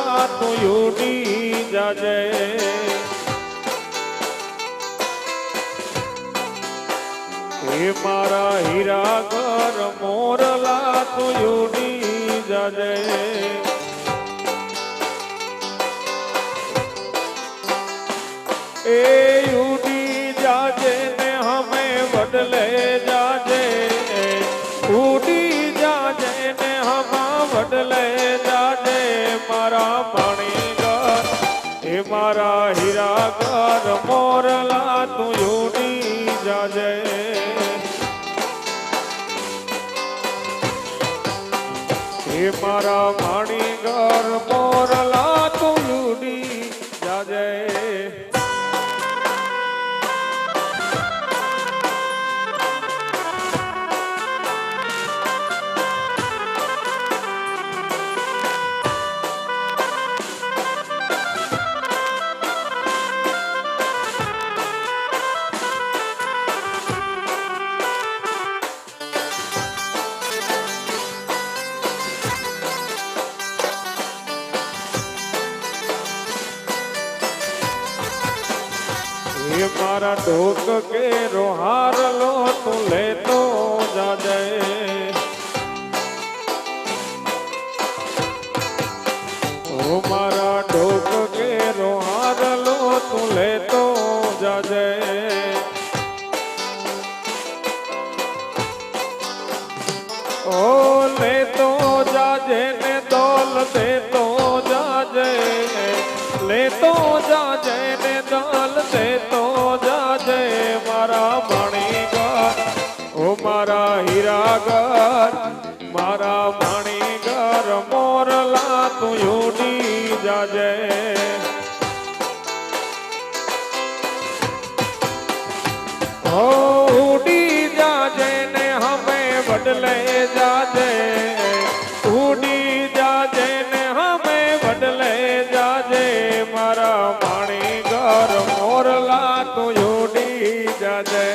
મોરલા તું ઉડી જાજે હે મારા હીરા ઘર મોરલા તું ઉડી જાજે એ ઉડી જાજે ને હમે બદલે જાજે ઉડી જાજે ને હમા બદલે જાજે મારા પાણીગર એ મારા હીરા ઘર મોરલા તું ઉડી જાજે હે મારા પાણીગર મોરલા તું ઉડી જાજે ये मारा ढोक के रोहार लो तू ले तो जाजे ओ मारा ढोक के रोहार लो तू ले तो जाजे ओ ले तो जाजे ने दौल दे तो जाजे ले तो जाजे ने दौल दे तो जाजे मारा मणिगर ओ मारा हीरागर मारा मणिगर मोरला तू उड़ी जाजे ओ उड़ी जाजे ने हमें बदले जाजे उड़ी जाजे ने हमें बदले जाजे मारा मणिगर मोरला तू उड़ी जाजे